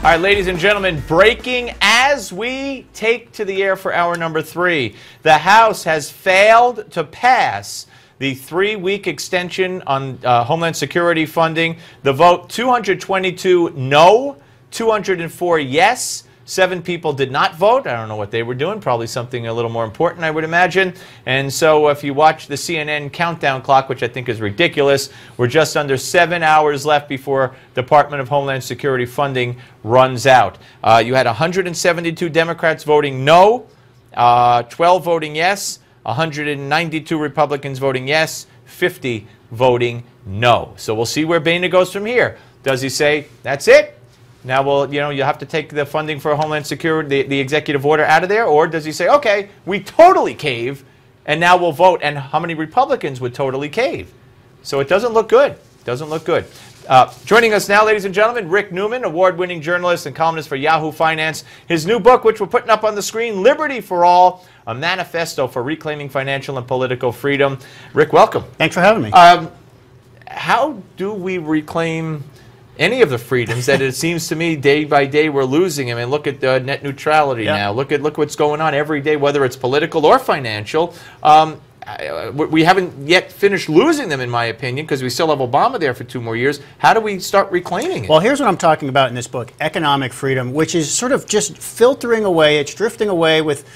All right, ladies and gentlemen, breaking as we take to the air for hour number 3. The House has failed to pass the 3-week extension on Homeland Security funding. The vote, 222 no, 204 yes. 7 people did not vote. I don't know what they were doing. Probably something a little more important, I would imagine. And so if you watch the CNN countdown clock, which I think is ridiculous, we're just under 7 hours left before Department of Homeland Security funding runs out. You had 172 Democrats voting no, 12 voting yes, 192 Republicans voting yes, 50 voting no. So we'll see where Boehner goes from here. Does he say, that's it? Now, well, you have to take the funding for Homeland Security, the executive order out of there? Or does he say, okay, we totally cave, and now we'll vote? And how many Republicans would totally cave? So it doesn't look good. Doesn't look good. Joining us now, ladies and gentlemen, Rick Newman, award-winning journalist and columnist for Yahoo Finance. His new book, which we're putting up on the screen, Liberty for All, a manifesto for reclaiming financial and political freedom. Rick, welcome. Thanks for having me. How do we reclaim any of the freedoms that it seems to me day by day we're losing? I mean, look at net neutrality now. Look what's going on every day, whether it's political or financial. We haven't yet finished losing them, in my opinion, because we still have Obama there for 2 more years. How do we start reclaiming it? Well, here's what I'm talking about in this book, economic freedom, which is sort of just filtering away. It's drifting away with...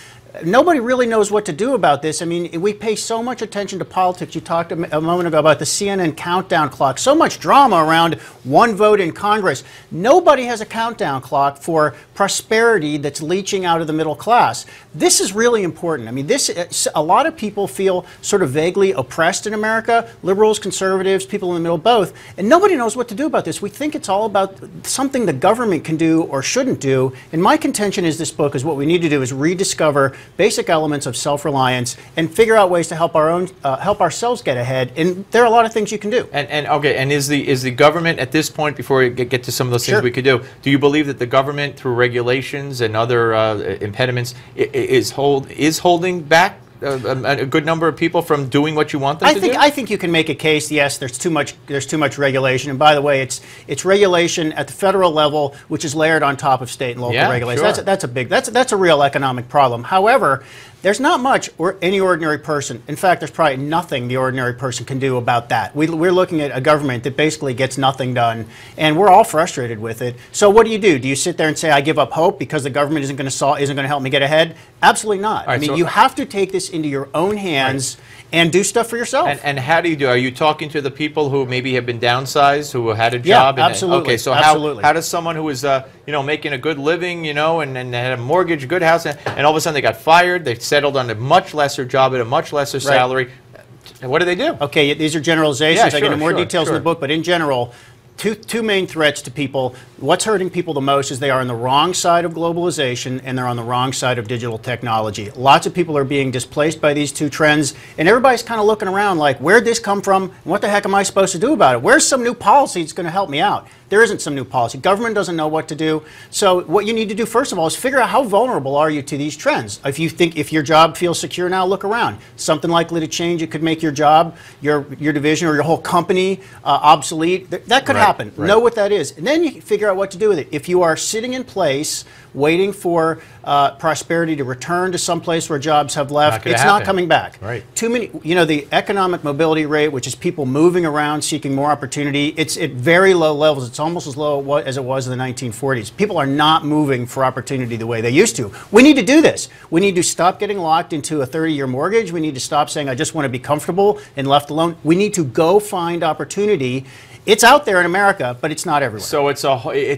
Nobody really knows what to do about this. I mean, we pay so much attention to politics. You talked a moment ago about the CNN countdown clock. So much drama around one vote in Congress. Nobody has a countdown clock for prosperity that's leaching out of the middle class. This is really important. I mean, a lot of people feel sort of vaguely oppressed in America, liberals, conservatives, people in the middle, both, and nobody knows what to do about this. We think it's all about something the government can do or shouldn't do, and my contention is this book is what we need to do is rediscover basic elements of self-reliance and figure out ways to help ourselves get ahead. And there are a lot of things you can do. And is the government at this point, before we get to some of those things we could do you believe that the government, through regulations and other impediments, is holding back a good number of people from doing what you want them to do? I think you can make a case. Yes, there's too much regulation, and by the way, it's regulation at the federal level, which is layered on top of state and local regulations. Sure. That's a real economic problem. However, there's not much any ordinary person. In fact, there's probably nothing the ordinary person can do about that. We're looking at a government that basically gets nothing done, and we're all frustrated with it. So what do? Do you sit there and say, I give up hope because the government isn't going to help me get ahead? Absolutely not. I mean, you have to take this into your own hands and do stuff for yourself. And how do you do? Are you talking to the people who maybe have been downsized, who had a job? Yeah, absolutely. Okay, so how does someone who is making a good living, and had a mortgage, a good house, and all of a sudden they got fired, they settled on a much lesser job at a much lesser salary. And what do they do? Okay, these are generalizations. I get into more details in the book, but in general, two main threats to people. What's hurting people the most is they are on the wrong side of globalization and they're on the wrong side of digital technology. Lots of people are being displaced by these two trends, and everybody's kind of looking around like, where'd this come from? And what the heck am I supposed to do about it? Where's some new policy that's going to help me out? There isn't some new policy. Government doesn't know what to do. So what you need to do, first of all, is figure out how vulnerable are you to these trends. If your job feels secure now, look around. Something likely to change. It could make your job, your division, or your whole company obsolete. That could happen. Know what that is. And then you figure out what to do with it. If you are sitting in place waiting for prosperity to return to some place where jobs have left, it's not coming back. Too many, the economic mobility rate, which is people moving around seeking more opportunity, it's at very low levels. It's almost as low as it was in the 1940s. People are not moving for opportunity the way they used to. We need to do this. We need to stop getting locked into a 30-year mortgage. We need to stop saying, I just want to be comfortable and left alone. We need to go find opportunity. It's out there in America, but it's not everywhere. So it's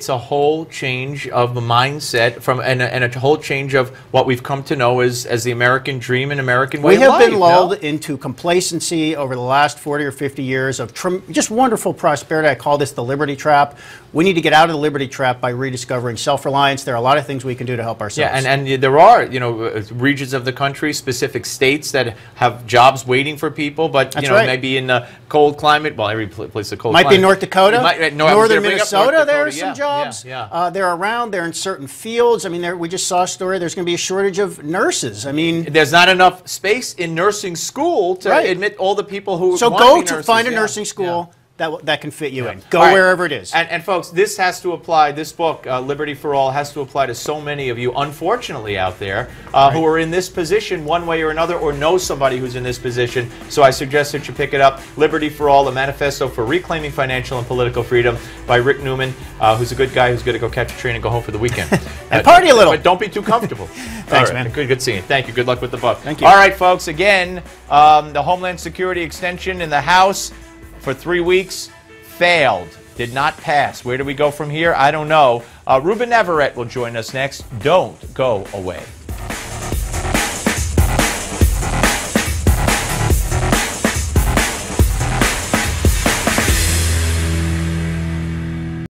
a whole change of the mindset and a whole change of what we've come to know as the American dream and American way of life. We have been lulled into complacency over the last 40 or 50 years of just wonderful prosperity. I call this the liberty trap. We need to get out of the liberty trap by rediscovering self-reliance. There are a lot of things we can do to help ourselves. Yeah, and there are regions of the country, specific states that have jobs waiting for people, but maybe in the cold climate. Well, every place is a cold climate. Might be North Dakota, northern Minnesota. There are some jobs. They're around. They're in certain fields. I mean, we just saw a story. There's going to be a shortage of nurses. I mean, there's not enough space in nursing school to admit all the people who go to find a nursing school. that can fit you in. Go wherever it is. And folks, this has to apply, this book, Liberty for All, has to apply to so many of you, unfortunately, out there, who are in this position one way or another, or know somebody who's in this position. So I suggest that you pick it up. Liberty for All, a manifesto for reclaiming financial and political freedom by Rick Newman, who's a good guy who's going to go catch a train and go home for the weekend. And party a little. But don't be too comfortable. Thanks, man. Good seeing you. Thank you. Good luck with the book. Thank you. All right, folks, again, the Homeland Security extension in the House for 3 weeks failed, did not pass. Where do we go from here? I don't know. Ruben Navarrete will join us next. Don't go away.